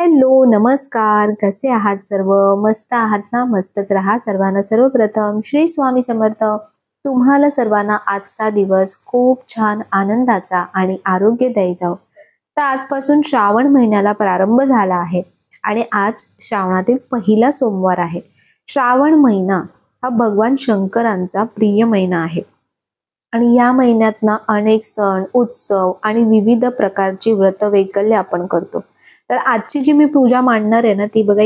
Hello नमस्कार, कसे आहात सर्व? मस्त आहात ना? मस्तच राहा सर्वांना. सर्वप्रथम श्री स्वामी समर्थ. तुम्हाला सर्वांना आजचा दिवस खूप छान आनंदाचा आणि आरोग्यदायी जाओ. तर आजपासून श्रावण महिन्याला प्रारंभ झाला आहे आणि आज श्रावणातील पहिला सोमवार आहे. श्रावण महिना हा भगवान शंकरांचा प्रिय महिना आहे आणि या महिन्यात ना अनेक सण, उत्सव आणि विविध प्रकारची व्रतवैकल्य आपण करतो. तर आजची जी मी पूजा मांडणार आहे ना, ती बघा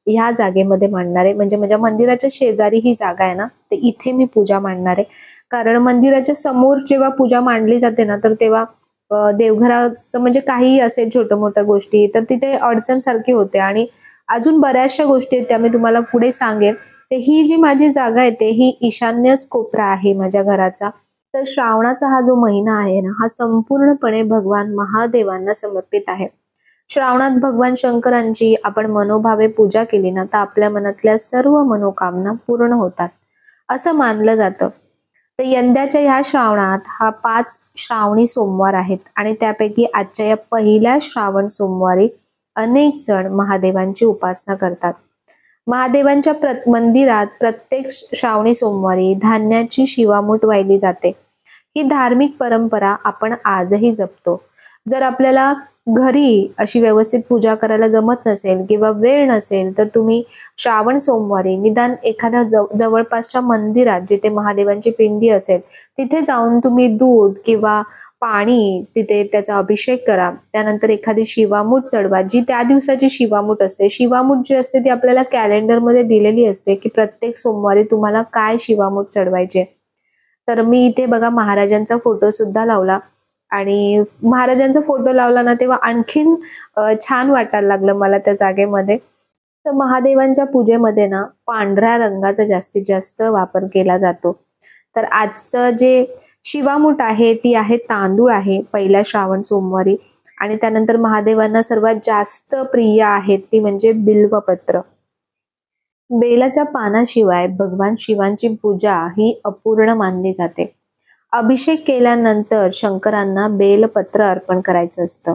ह्या जागेमध्ये मांडणार आहे. म्हणजे माझ्या मंदिराच्या शेजारी ही जागा आहे ना, तर इथे मी पूजा मांडणार आहे. कारण मंदिराच्या समोर जेव्हा पूजा मांडली जाते ना, तर तेव्हा देवघराचं म्हणजे काही असेल छोट्या मोठ्या गोष्टी, तर तिथे अडचण सारखी होते आणि अजून बऱ्याचशा गोष्टी आहेत त्या मी तुम्हाला पुढे सांगेन. तर ही जी माझी जागा आहे ते ही ईशान्यच कोपरा आहे माझ्या घराचा. तर श्रावणाचा हा जो महिना आहे ना, हा संपूर्णपणे भगवान महादेवांना समर्पित आहे. श्रावणात भगवान शंकरांची आपण मनोभावे पूजा केली ना, तर आपल्या मनातल्या सर्व मनोकामना पूर्ण होतात असं मानलं जातं. तर यंदाच्या ह्या श्रावणात हा 5 श्रावणी सोमवार आहेत आणि त्यापैकी आजच्या या पहिल्या श्रावण सोमवारी अनेक जण महादेवांची उपासना करतात. महादेवांच्या मंदिरात प्रत्येक श्रावणी सोमवारी धान्याची शिवामूठ वाहिली जाते. ही धार्मिक परंपरा आपण आजही जपतो. जर आपल्याला घरी अशी व्यवस्थित पूजा करायला जमत नसेल किंवा वेळ नसेल, तर तुम्ही श्रावण सोमवारी निदान एखाद्या जवळपासच्या मंदिरात जिथे महादेवांची पिंडी असेल तिथे जाऊन तुम्ही दूध किंवा पाणी तिथे त्याचा अभिषेक करा. त्यानंतर एखादी शिवामूठ चढवा, जी त्या दिवसाची शिवामूठ असते. शिवामूठ जी असते ती आपल्याला कॅलेंडरमध्ये दिलेली असते की प्रत्येक सोमवारी तुम्हाला काय शिवामूठ चढवायचे. तर मी इथे बघा महाराजांचा फोटो सुद्धा लावला आणि महाराजांचा फोटो लावला ना, तेव्हा आणखीन छान वाटायला लागलं मला त्या जागेमध्ये. तर महादेवांच्या पूजेमध्ये ना पांढऱ्या रंगाचा जास्तीत जास्त वापर केला जातो. तर आजचं जे शिवामूठ आहे ती आहे तांदूळ आहे पहिल्या श्रावण सोमवारी. आणि त्यानंतर महादेवांना सर्वात जास्त प्रिय आहे ती म्हणजे बिल्वपत्र. बेलाच्या पानाशिवाय भगवान शिवांची पूजा ही अपूर्ण मानली जाते. अभिषेक केल्यानंतर शंकरांना बेलपत्र अर्पण करायचं असतं.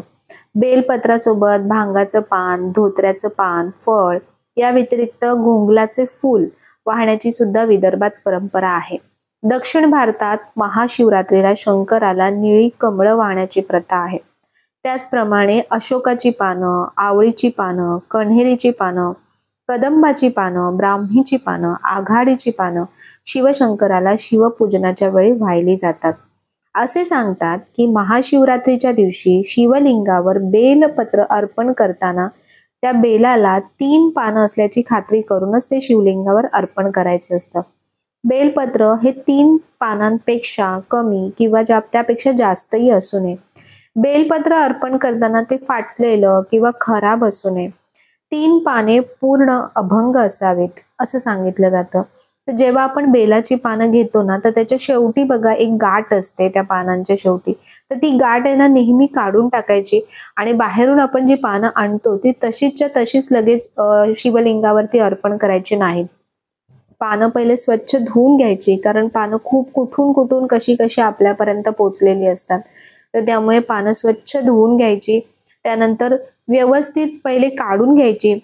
बेलपत्रासोबत भांगाचं पान, धोत्र्याचं पान, फळ या व्यतिरिक्त घोंगलाचे फूल वाहण्याची सुद्धा विदर्भात परंपरा आहे. दक्षिण भारतात महाशिवरात्रीला शंकराला निळी कमळं वाहण्याची प्रथा आहे. त्याचप्रमाणे अशोकाची पानं, आवळीची पानं, कण्हेरीची पानं, कदंबाची पानं, ब्राह्मीची पानं, आघाडीची पानं शिवशंकराला शिवपूजनाच्या वेळी वाहिली जातात. असे सांगतात की महाशिवरात्रीच्या दिवशी शिवलिंगावर बेलपत्र अर्पण करताना त्या बेलाला 3 पानं असल्याची खात्री करूनच ते शिवलिंगावर अर्पण करायचं असतं. बेलपत्र हे 3 पानांपेक्षा कमी किंवा त्यापेक्षा जास्तही असू नये. बेलपत्र अर्पण करताना ते फाटलेलं किंवा खराब असू नये. 3 पाने पूर्ण अभंग असावेत असं सांगितलं जातं. तर जेव्हा आपण बेलाची पानं घेतो ना, तर त्याच्या शेवटी बघा एक गाठ असते त्या पानांच्या शेवटी. तर ती गाठ आहे ना नेहमी काढून टाकायची आणि बाहेरून आपण जी पानं आणतो ती तशीच्या तशीच लगेच शिवलिंगावरती अर्पण करायची नाहीत. पानं पहिले स्वच्छ धुवून घ्यायची, कारण पानं खूप कुठून कशी आपल्यापर्यंत पोचलेली असतात. तर त्यामुळे पानं स्वच्छ धुवून घ्यायची. त्यानंतर व्यवस्थित पहिले काढून घ्यायची.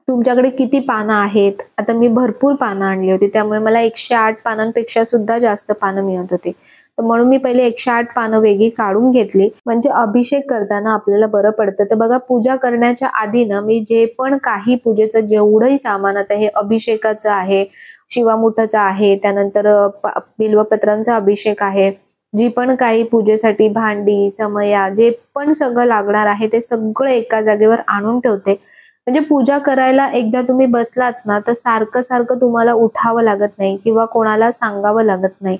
तुमच्याकडे किती पानं आहेत? आता मी भरपूर पानं आणली होती, त्यामुळे मला 108 पानांपेक्षा सुद्धा जास्त पानं मिळत होती. तर म्हणून मी पहिले 108 पानं वेगळी काढून घेतली, म्हणजे अभिषेक करताना आपल्याला बरं पडतं. तर बघा पूजा करण्याच्या आधी ना मी जे पण काही पूजेचं जेवढंही सामान, आता हे अभिषेकाचं आहे, शिवामुठाचं आहे, त्यानंतर बिल्वपत्रांचा अभिषेक आहे, जी पण काही पूजेसाठी भांडी, समया, जे पण सगळं लागणार आहे ते सगळं एका जागेवर आणून ठेवते. म्हणजे पूजा करायला एकदा तुम्ही बसलात ना, तर सारखं तुम्हाला उठावं लागत नाही किंवा कोणाला सांगावं लागत नाही.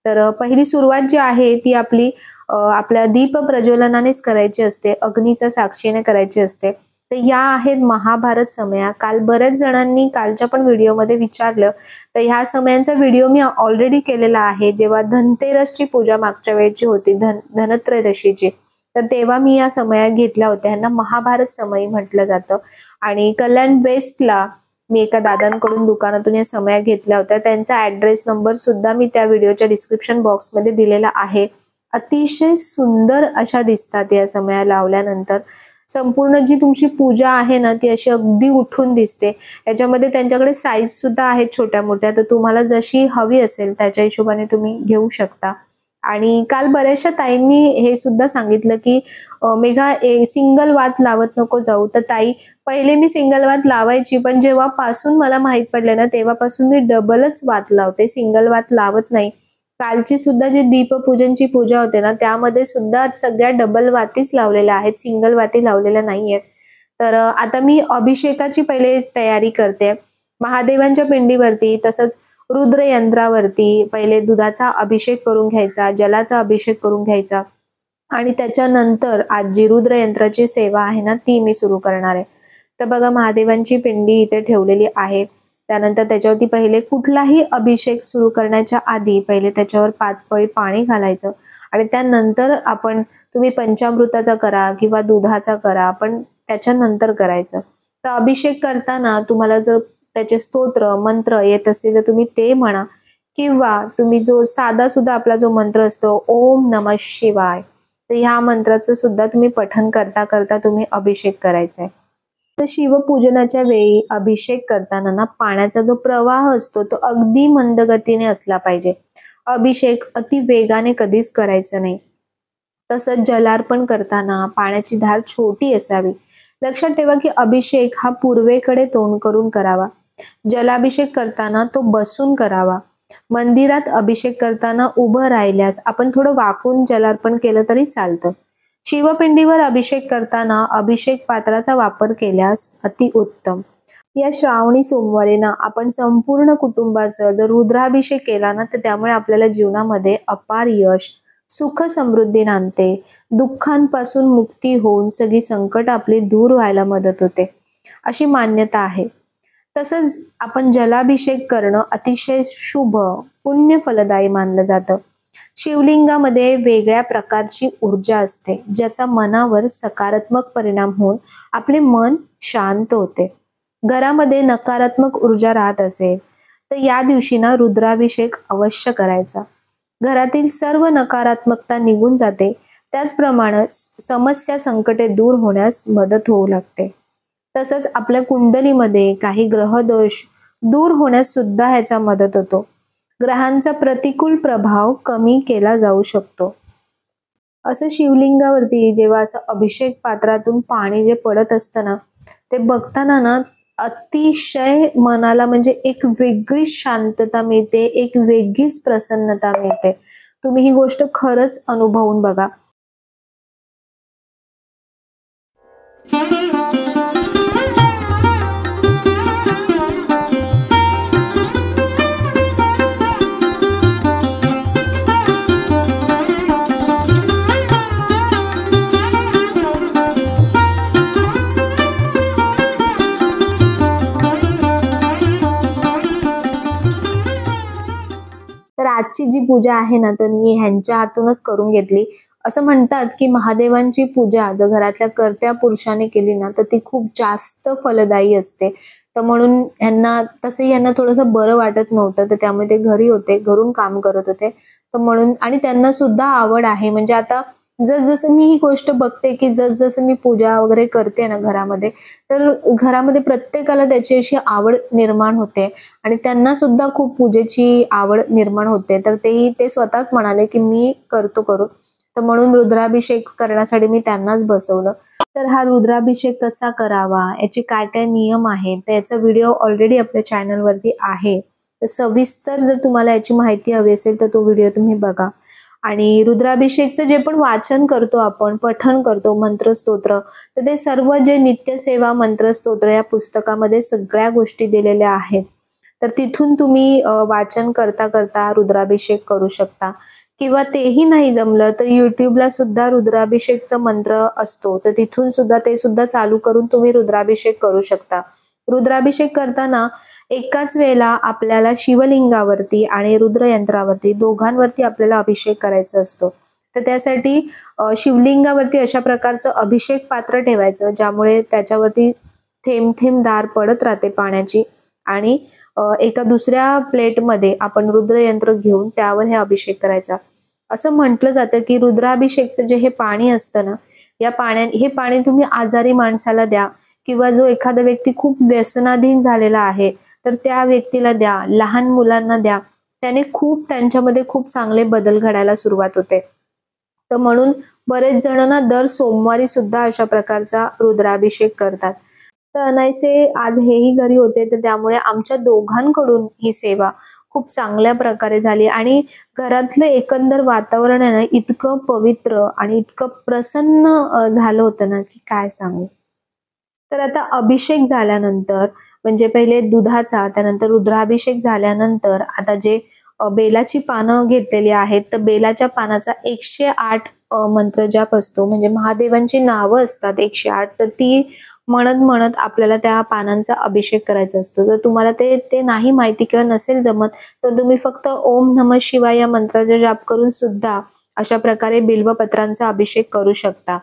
तर पहिली सुरुवात जी आहे ती आपल्या दीप प्रज्वलनानेच करायची असते, अग्नीच्या साक्षीने करायची असते. तर या आहेत महाभारत समया. काल बऱ्याच जणांनी कालच्या पण व्हिडिओमध्ये विचारलं, तर ह्या समयांचा व्हिडिओ मी ऑलरेडी केलेला आहे. जेव्हा धनतेरसची पूजा मागच्या वेळची होती, धनत्रयोदशीची, तर तेव्हा मी या समया घेतल्या होत्या. ह्यांना महाभारत समयी म्हटलं जातं. आणि कल्याण वेस्टला मी एका दादांकडून दुकानातून या समया घेतल्या होत्या. त्यांचा ऍड्रेस नंबर सुद्धा मी त्या व्हिडिओच्या डिस्क्रिप्शन बॉक्समध्ये दिलेला आहे. अतिशय सुंदर अशा दिसतात या समया लावल्यानंतर. संपूर्ण जी तुमची पूजा आहे ना ती अशी अगदी उठून दिसते. याच्यामध्ये त्यांच्याकडे साईज सुद्धा आहेत छोट्या मोठ्या, तर तुम्हाला जशी हवी असेल त्याच्या हिशोबाने तुम्ही घेऊ शकता. आणि काल बऱ्याचशा ताईंनी हे सुद्धा सांगितलं की मेघा सिंगल वात लावत नको जाऊ. तर ताई, पहिले मी सिंगल वात लावायची, पण जेव्हापासून मला माहित पडले ना तेव्हापासून मी डबलच वात लावते, सिंगल वात लावत नाही. कालची सुद्धा जी दीपपूजनची पूजा होते ना त्यामध्ये सुद्धा सगळ्या डबल वातीच लावलेल्या आहेत, सिंगल वाती लावलेल्या नाहीयेत. तर आता मी अभिषेकाची पहिले तयारी करते. महादेवांच्या पिंडीवरती तसंच रुद्र यंत्रावरती पहिले दुधाचा अभिषेक करून घ्यायचा, जलाचा अभिषेक करून घ्यायचा आणि त्याच्यानंतर आज जी रुद्र यंत्राची सेवा आहे ना ती मी सुरू करणार आहे. तर बघा, महादेवांची पिंडी इथे ठेवलेली आहे. त्यानंतर त्याच्यावरती पहिले कुठलाही अभिषेक सुरू करण्याच्या आधी पहिले त्याच्यावर 5 पळी पाणी घालायचं आणि त्यानंतर तुम्ही पंचामृताचा करा किंवा दुधाचा करा, पण त्याच्यानंतर करायचं. तर अभिषेक करताना तुम्हाला जर त्याचे स्तोत्र मंत्र येत असतील तर तुम्ही ते म्हणा, किंवा तुम्ही जो साधा सुद्धा आपला जो मंत्र असतो ओम नमः शिवाय, तर ह्या मंत्राचं सुद्धा तुम्ही पठण करता करता तुम्ही अभिषेक करायचा आहे. तर शिवपूजनाच्या वेळी अभिषेक करताना ना पाण्याचा जो प्रवाह असतो तो अगदी मंद गतीने असला पाहिजे. अभिषेक अति वेगाने कधीच करायचा नाही. तसंच जलार्पण करताना पाण्याची धार छोटी असावी. लक्षात ठेवा की अभिषेक हा पूर्वेकडे तोंड करून करावा. जलाभिषेक करताना तो बसून करावा. मंदिरात अभिषेक करताना उभं राहिल्यास आपण थोडं वाकून जलार्पण केलं तरी चालतं. शिवपिंडीवर अभिषेक करताना अभिषेक पात्राचा वापर केल्यास अतिउत्तम. या श्रावणी सोमवारी ना आपण संपूर्ण कुटुंबाचं जर रुद्राभिषेक केला ना तर त्यामुळे आपल्याला जीवनामध्ये अपार यश, सुख समृद्धी नांदते. दुःखांपासून मुक्ती होऊन सगळी संकट आपली दूर व्हायला मदत होते, अशी मान्यता आहे. तसंच आपण जलाभिषेक करणं अतिशय शुभ, पुण्य फलदायी मानलं जातं. शिवलिंगामध्ये वेगळ्या प्रकारची ऊर्जा असते, ज्याचा मनावर सकारात्मक परिणाम होऊन आपले मन शांत होते. घरामध्ये नकारात्मक ऊर्जा राहत असेल तर या दिवशी ना रुद्राभिषेक अवश्य करायचा. घरातील सर्व नकारात्मकता निघून जाते. त्याचप्रमाणे समस्या संकटे दूर होण्यास मदत होऊ लागते. तसंच आपल्या कुंडलीमध्ये काही ग्रहदोष दूर होण्यास सुद्धा ह्याचा मदत होतो. ग्रहांचा प्रतिकूल प्रभाव कमी केला जाऊ शकतो. असं शिवलिंगावरती जेव्हा असं अभिषेक पात्रातून पाणी जे पडत असतं ना ते बघताना ना अतिशय मनाला म्हणजे एक वेगळीच शांतता मिळते, एक वेगळीच प्रसन्नता मिळते. तुम्ही ही गोष्ट खरंच अनुभवून बघा. तर आजची जी पूजा आहे ना तर मी ह्यांच्या हातूनच करून घेतली. असं म्हणतात की महादेवांची पूजा जर घरातल्या कर्त्या पुरुषाने केली ना तर ती खूप जास्त फलदायी असते. तर म्हणून यांना थोडंसं बरं वाटत नव्हतं, तर त्यामुळे ते घरी होते, घरून काम करत होते. तर म्हणून, आणि त्यांना सुद्धा आवड आहे. म्हणजे आता जसजसं मी ही गोष्ट बघते की जसजसं मी पूजा वगैरे करते ना घरामध्ये, तर घरामध्ये प्रत्येकाला त्याची अशी आवड निर्माण होते आणि त्यांना सुद्धा खूप पूजेची आवड निर्माण होते. तर ते स्वतःच म्हणाले की मी करतो करू. तर म्हणून रुद्राभिषेक करण्यासाठी मी त्यांनाच बसवलं. तर हा रुद्राभिषेक कसा करावा, याचे काय काय नियम आहेत, तर याचा व्हिडिओ ऑलरेडी आपल्या चॅनलवरती आहे. तर सविस्तर जर तुम्हाला याची माहिती हवी असेल तर तो व्हिडिओ तुम्ही बघा. आणि रुद्राभिषेकचं जे पण वाचन करतो आपण, पठण करतो मंत्रस्तोत्र, तर ते सर्व जे नित्यसेवा मंत्रस्तोत्र या पुस्तकामध्ये सगळ्या गोष्टी दिलेल्या आहेत. तर तिथून तुम्ही वाचन करता करता रुद्राभिषेक करू शकता. किंवा तेही नाही जमलं तर युट्यूबला सुद्धा रुद्राभिषेकचा मंत्र असतो, तर तिथून सुद्धा ते सुद्धा चालू करून तुम्ही रुद्राभिषेक करू शकता. रुद्राभिषेक करताना एकाच वेळेला आपल्याला शिवलिंगावरती आणि रुद्रयंत्रावरती दोघांवरती आपल्याला अभिषेक करायचा असतो. तर त्यासाठी शिवलिंगावरती अशा प्रकारचं अभिषेक पात्र ठेवायचं, ज्यामुळे त्याच्यावरती थेंब थेंब धार पडत राहते पाण्याची. आणि एका दुसऱ्या प्लेटमध्ये आपण रुद्रयंत्र घेऊन त्यावर हे अभिषेक करायचा. असं म्हटलं जातं की रुद्राभिषेकचं जे हे पाणी असतं ना हे पाणी तुम्ही आजारी माणसाला द्या, किंवा जो एखादा व्यक्ती खूप व्यसनाधीन झालेला आहे तर त्या व्यक्तीला द्या, लहान मुलांना द्या. त्याने त्यांच्यामध्ये खूप चांगले बदल घडायला सुरुवात होते. तर म्हणून बरेच जण ना दर सोमवारी सुद्धा अशा प्रकारचा रुद्राभिषेक करतात. तर अनायसे आज हेही घरी होते, तर त्यामुळे आमच्या दोघांकडून ही सेवा खूप चांगल्या प्रकारे झाली आणि घरातलं एकंदर वातावरण आहे ना इतकं पवित्र आणि इतकं प्रसन्न झालं होतं ना की काय सांगू. तर आता अभिषेक झाल्यानंतर म्हणजे पहिले दुधाचा, त्यानंतर रुद्राभिषेक झाल्यानंतर आता जे बेलाची पानं घेतलेली आहेत, तर बेलाच्या पानाचा 108 मंत्र जाप असतो. म्हणजे महादेवांची नावं असतात 108, तर ती म्हणत म्हणत आपल्याला त्या पानांचा अभिषेक करायचा असतो. जर तुम्हाला ते नाही माहिती किंवा नसेल जमत, तर तुम्ही फक्त ओम नमः शिवाय या मंत्राचा जाप करून सुद्धा अशा प्रकारे बिल्वपत्रांचा अभिषेक करू शकता.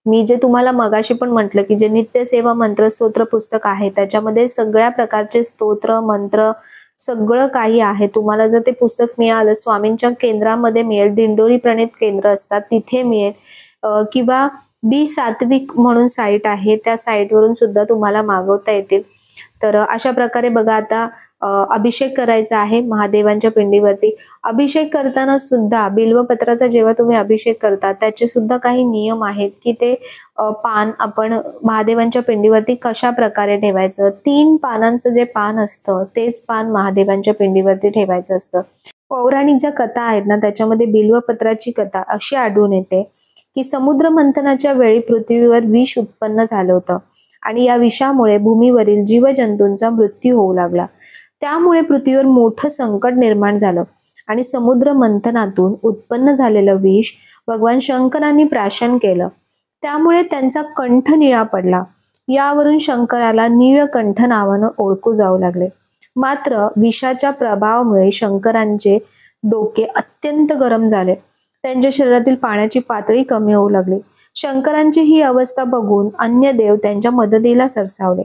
मी जे तुम्हाला मगाशी पण म्हटलं की जे नित्यसेवा मंत्र स्तोत्र पुस्तक आहे, त्याच्यामध्ये सगळ्या प्रकारचे स्तोत्र मंत्र सगळं काही आहे. तुम्हाला जर ते पुस्तक मिळालं, स्वामींच्या केंद्रामध्ये मिळेल, दिंडोरी प्रणित केंद्र असतात तिथे मिळेल, किंवा बी सात्विक म्हणून साईट आहे, त्या साईटवरून सुद्धा तुम्हाला मागवता येतील. तर अशा प्रकारे बघा आता अभिषेक करायचा आहे महादेवांच्या पिंडीवरती. अभिषेक करताना सुद्धा बिल्वपत्राचा जेव्हा तुम्ही अभिषेक करता त्याचे सुद्धा काही नियम आहेत की ते पान आपण महादेवांच्या पिंडीवरती कशा प्रकारे ठेवायचं. 3 पानांचं जे पान असतं तेच पान महादेवांच्या पिंडीवरती ठेवायचं असतं. पौराणिक ज्या कथा आहेत ना त्याच्यामध्ये बिल्वपत्राची कथा अशी आढळून येते की समुद्र मंथनाच्या वेळी पृथ्वीवर विष उत्पन्न झालं होतं आणि या विषामुळे भूमीवरील जीवजंतूंचा मृत्यू होऊ लागला. त्यामुळे पृथ्वीवर मोठं संकट निर्माण झालं आणि समुद्र मंथनातून उत्पन्न झालेलं विष भगवान शंकरांनी प्राशन केलं. त्यामुळे त्यांचा कंठ निळा पडला. यावरून शंकराला नीळकंठ नावानं ओळखू जाऊ लागले. मात्र विषाच्या प्रभावामुळे शंकरांचे डोके अत्यंत गरम झाले. त्यांच्या शरीरातील पाण्याची पातळी कमी होऊ लागली. शंकरांची ही अवस्था बघून अन्य देव त्यांच्या मदतीला सरसावले.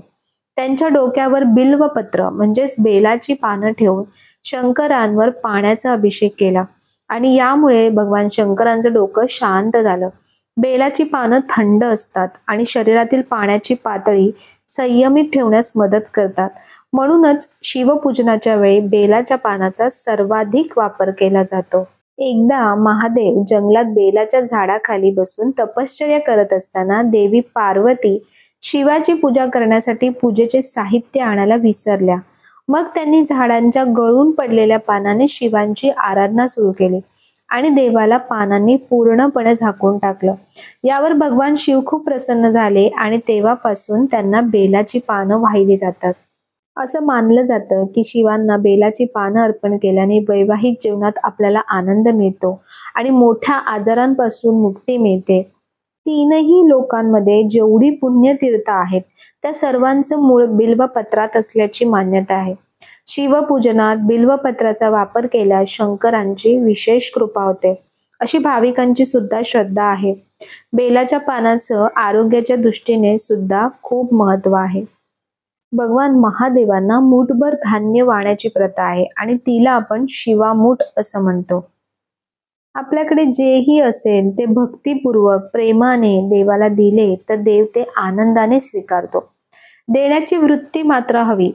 त्यांच्या डोक्यावर बिल्वपत्र म्हणजेच बेलाची पानं ठेवून शंकरांवर पाण्याचा अभिषेक केला आणि यामुळे भगवान शंकरांचं डोकं शांत झालं. बेलाची पानं थंड असतात आणि शरीरातील पाण्याची पातळी संयमित ठेवण्यास मदत करतात. म्हणूनच शिवपूजनाच्या वेळी बेलाच्या पानाचा सर्वाधिक वापर केला जातो. एकदा महादेव जंगलात बेलाच्या झाडाखाली बसून तपश्चर्या करत असताना देवी पार्वती शिवाची पूजा करण्यासाठी पूजेचे साहित्य आणायला विसरल्या. मग त्यांनी झाडांच्या गळून पडलेल्या पानाने शिवांची आराधना सुरू केली आणि देवाला पानांनी पूर्णपणे झाकून टाकलं. यावर भगवान शिव खूप प्रसन्न झाले आणि तेव्हापासून त्यांना बेलाची पानं वाहिली जातात. असं मानलं जातं की शिवांना बेलाची पानं अर्पण केल्याने वैवाहिक जीवनात आपल्याला आनंद मिळतो आणि मोठ्या आजारांपासून मुक्ती मिळते. 3ही लोकांमध्ये जेवढी पुण्यतीर्थ आहेत त्या सर्वांचं मूळ बिल्वपत्रात असल्याची मान्यता आहे. शिवपूजनात बिल्वपत्राचा वापर केल्यास शंकरांची विशेष कृपा होते अशी भाविकांची सुद्धा श्रद्धा आहे. बेलाच्या पानाचं आरोग्याच्या दृष्टीने सुद्धा खूप महत्व आहे. भगवान महादेवांना मूठभर धान्य वाहण्याची प्रथा आहे आणि तिला आपण शिवामूठ असं म्हणतो. आपल्याकडे जेही असेल ते भक्तिपूर्वक प्रेमाने देवाला दिले तर देव ते आनंदाने स्वीकारतो. देण्याची वृत्ती मात्र हवी.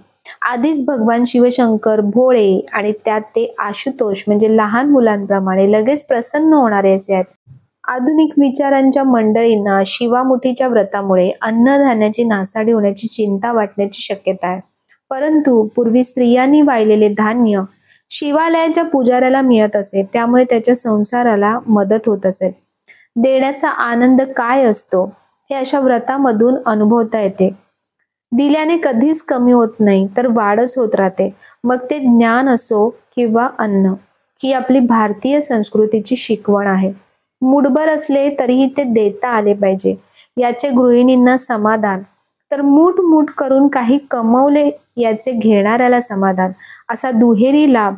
आधीच भगवान शिवशंकर भोळे आणि त्यात ते आशुतोष म्हणजे लहान मुलांप्रमाणे लगेच प्रसन्न होणारे असे आहेत. आधुनिक विचारांच्या मंडळींना शिवामुठीच्या व्रतामुळे अन्नधान्याची नासाडी होण्याची चिंता वाटण्याची शक्यता आहे. परंतु पूर्वी स्त्रियांनी वाहिलेले धान्य शिवालयाच्या पुजाऱ्याला मिळत असे, त्यामुळे त्याच्या संसाराला मदत होत असे. देण्याचा आनंद काय असतो हे अशा व्रतामधून अनुभवता येते. दिल्याने कधीच कमी होत नाही तर वाढच होत राहते. मग ते ज्ञान असो किंवा अन्न, ही आपली भारतीय संस्कृतीची शिकवण आहे. मूठभर असले तरीही ते देता आले पाहिजे याचे गृहिणींना समाधान, तर मूठ मूठ करून काही कमवले याचे घेणाऱ्याला समाधान, असा दुहेरी लाभ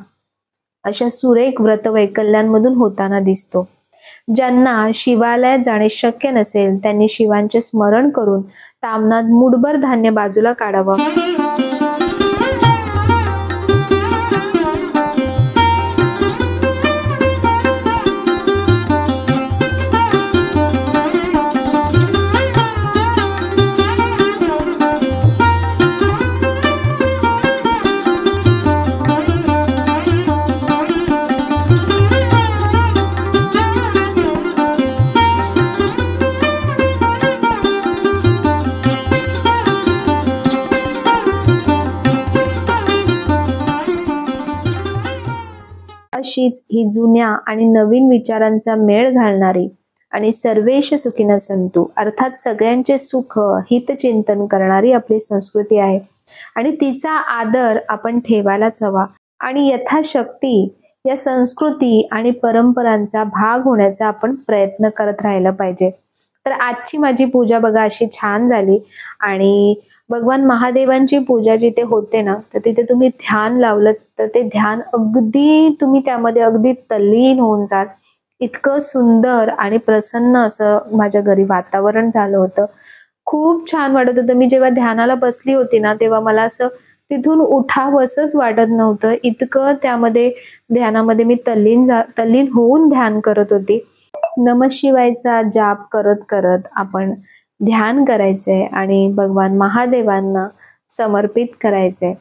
अशा सुरेख व्रतवैकल्यांमधून होताना दिसतो. ज्यांना शिवालयात जाणे शक्य नसेल त्यांनी शिवांचे स्मरण करून तामनात मूठभर धान्य बाजूला काढावं. अशीच ही जुन्या आणि नवीन विचारांचा मेळ घालणारी आणि सर्वेश सुखिनः सन्तु अर्थात सगळ्यांचे सुख हितचिंतन करणारी आपली संस्कृती आहे आणि तिचा आदर आपण ठेवायलाच हवा आणि यथाशक्ती या संस्कृती आणि परंपरांचा भाग होण्याचा आपण प्रयत्न करत राहायला पाहिजे। तर आजची माझी पूजा बघा अशी छान झाली आणि भगवान महादेवांची पूजा जिथे होते ना तर तिथे तुम्ही ध्यान लावलं तर ते ध्यान अगदी तुम्ही त्यामध्ये अगदी तल्लीन होऊन जाल। इतकं सुंदर आणि प्रसन्न असं माझ्या घरी वातावरण झालं होतं। खूप छान वाटत होतं। मी जेव्हा ध्यानाला बसली होती ना तेव्हा मला असं तिथून उठावसंच वाटत नव्हतं, इतकं त्यामध्ये ध्यानामध्ये मी तल्लीन होऊन ध्यान करत होती। नमः शिवायचा जाप करत करत आपण ध्यान करायचंय आणि भगवान महादेवांना समर्पित करायचंय।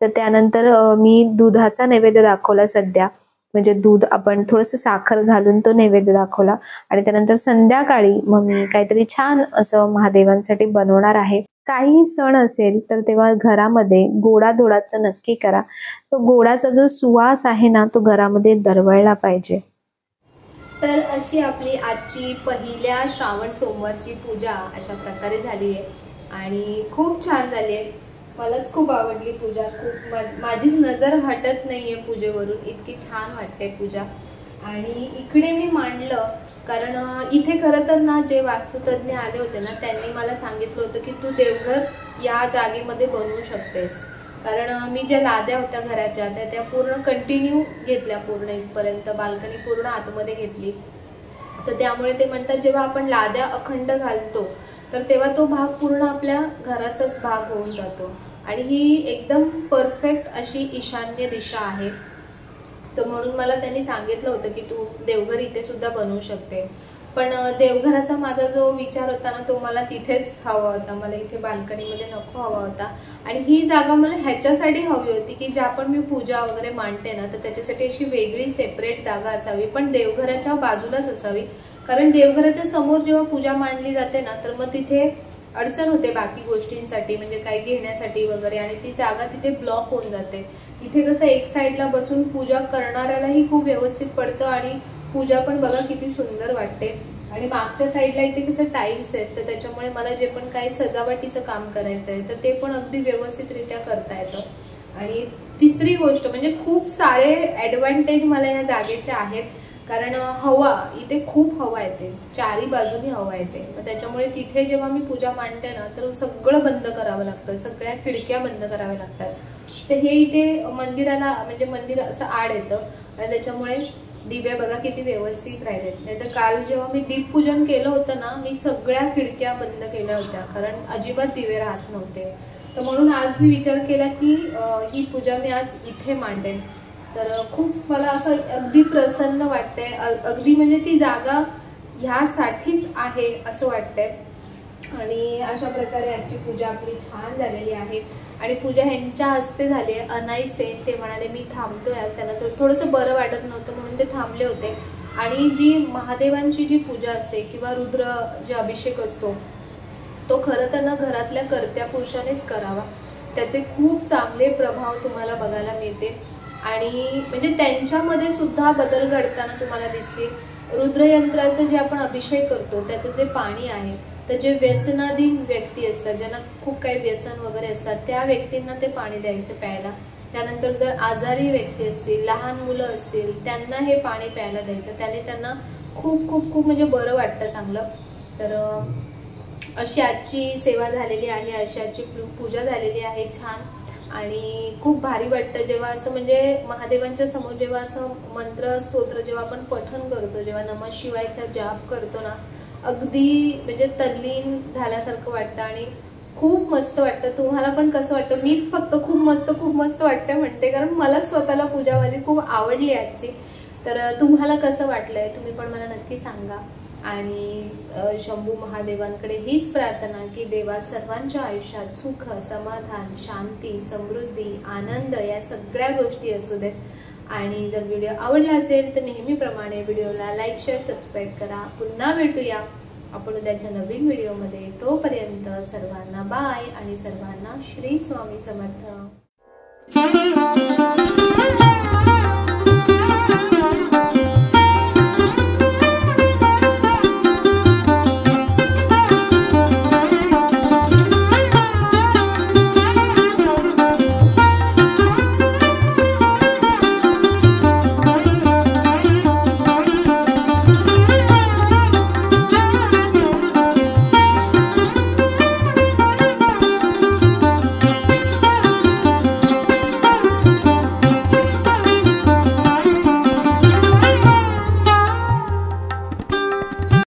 तर त्यानंतर मी दुधाचा नैवेद्य दाखवला सध्या, म्हणजे दूध आपण थोडंसं साखर घालून तो नैवेद्य दाखवला आणि त्यानंतर संध्याकाळी मग मी काहीतरी छान असं महादेवांसाठी बनवणार आहे। काही सण असेल तर तेव्हा घरामध्ये गोडाधोडाचं नक्की करा। तो गोडाचा जो सुवास आहे ना तो घरामध्ये दरवळला पाहिजे। तर अशी आपली आजची पहिल्या श्रावण सोमवारची पूजा अशा प्रकारे झाली आहे आणि खूप छान झाली आहे। मलाच खूप आवडली पूजा। खूप माझीच नजर हटत नाहीये पूजेवरून, इतकी छान वाटते पूजा। आणि इकडे मी मांडलं कारण इथे खरं तर ना जे वास्तुतज्ञ आले होते ना त्यांनी मला सांगितलं होतं की तू देवघर या जागेमध्ये बनवू शकतेस, कारण मी ज्या लाद्या होत्या घराच्या त्या पूर्ण कंटिन्यू घेतल्या, पूर्ण इथपर्यंत बाल्कनी पूर्ण आतमध्ये घेतली। तर त्यामुळे ते म्हणतात जेव्हा आपण लाद्या अखंड घालतो तर तेव्हा तो भाग पूर्ण आपल्या घराचाच भाग होऊन जातो आणि ही एकदम परफेक्ट अशी ईशान्य दिशा आहे। तर म्हणून मला त्यांनी सांगितलं होतं की तू देवघर इथे सुद्धा बनवू शकते, पण देवघराचा माझा जो विचार होता ना तो मला तिथेच हवा होता, मला इथे बाल्कनीमध्ये नको हवा होता। आणि ही जागा मला ह्याच्यासाठी हवी होती की ज्या पण मी पूजा वगैरे मांडते ना तर त्याच्यासाठी अशी वेगळी सेपरेट जागा असावी, पण देवघराच्या बाजूलाच असावी, कारण देवघराच्या समोर जेव्हा पूजा मांडली जाते ना तर मग तिथे अडचण होते बाकी गोष्टींसाठी, म्हणजे काही घेण्यासाठी वगैरे, आणि ती जागा तिथे ब्लॉक होऊन जाते। इथे कसं एक साईडला बसून पूजा करणाऱ्यालाही खूप व्यवस्थित पडतं आणि पूजा पण बघा किती सुंदर वाटते। आणि मागच्या साईडला इथे कसं टाईल्स आहेत तर त्याच्यामुळे मला जे पण काही सजावटीचं काम करायचं आहे तर ते पण अगदी व्यवस्थितरित्या करता येतं। आणि तिसरी गोष्ट म्हणजे खूप सारे ॲडव्हान्टेज मला या जागेचे आहेत, कारण हवा इथे खूप हवा येते, चारी बाजूनी हवा येते, मग त्याच्यामुळे तिथे जेव्हा मी पूजा मांडते ना तर सगळं बंद करावं लागतं, सगळ्या खिडक्या बंद कराव्या लागतात। तर हे इथे मंदिराला म्हणजे मंदिर असं आड येतं आणि त्याच्यामुळे दिवे बघा किती व्यवस्थित राहिलेत। नाही तर काल जेव्हा मी दीपपूजन केलं होतं ना मी सगळ्या खिडक्या बंद केल्या होत्या, कारण अजिबात दिवे राहत नव्हते। तर म्हणून आज मी विचार केला की ही पूजा मी आज इथे मांडेन। तर खूप मला असं अगदी प्रसन्न वाटतंय, अगदी म्हणजे ती जागा ह्यासाठीच आहे असं वाटतंय। आणि अशा प्रकारे आजची पूजा आपली छान झालेली आहे आणि पूजा ह्यांच्या हस्ते झाली आहे। अनाईसे ते म्हणाले मी थांबतोय आज, त्यांना थोडंसं बरं वाटत नव्हतं म्हणून ते थांबले होते। आणि जी महादेवांची जी पूजा असते किंवा रुद्र जे अभिषेक असतो तो खरं तर ना घरातल्या कर्त्या पुरुषानेच करावा, त्याचे खूप चांगले प्रभाव तुम्हाला बघायला मिळते आणि म्हणजे त्यांच्यामध्ये सुद्धा बदल घडताना तुम्हाला दिसतील। रुद्रयंत्राचं जे आपण अभिषेक करतो त्याचं जे पाणी आहे तर जे व्यसनाधीन व्यक्ती असतात, ज्यांना खूप काही व्यसन वगैरे असतात त्या व्यक्तींना ते पाणी द्यायचं प्यायला। त्यानंतर जर आजारी व्यक्ती असतील, लहान मुलं असतील त्यांना हे पाणी प्यायला द्यायचं, त्याने त्यांना खूप खूप खूप म्हणजे बरं वाटतं चांगलं। तर अशी आजची सेवा झालेली आहे, अशी आजची पूजा झालेली आहे छान आणि खूप भारी वाटतं जेव्हा असं म्हणजे महादेवांच्या समोर जेव्हा असं मंत्र स्तोत्र जेव्हा आपण पठण करतो, जेव्हा नमः शिवायचा जाप करतो ना अगदी म्हणजे तल्लीन झाल्यासारखं वाटतं आणि खूप मस्त वाटतं। तुम्हाला पण कसं वाटतं? मीच फक्त खूप मस्त वाटतं म्हणते, कारण मला स्वतःला पूजा माझी खूप आवडली आजची। तर तुम्हाला कसं वाटलंय तुम्ही पण मला नक्की सांगा। आणि शंभू महादेवांकडे हीच प्रार्थना की देवा सर्वांच्या आयुष्यात सुख, समाधान, शांती, समृद्धी, आनंद या सगळ्या गोष्टी असू देत। आणि जर व्हिडिओ आवडला असेल तर नेहमीप्रमाणे व्हिडिओला लाईक, शेअर, सबस्क्राईब करा। पुन्हा भेटूया आपण उद्याच्या नवीन व्हिडिओमध्ये। तोपर्यंत सर्वांना बाय आणि सर्वांना श्री स्वामी समर्थ।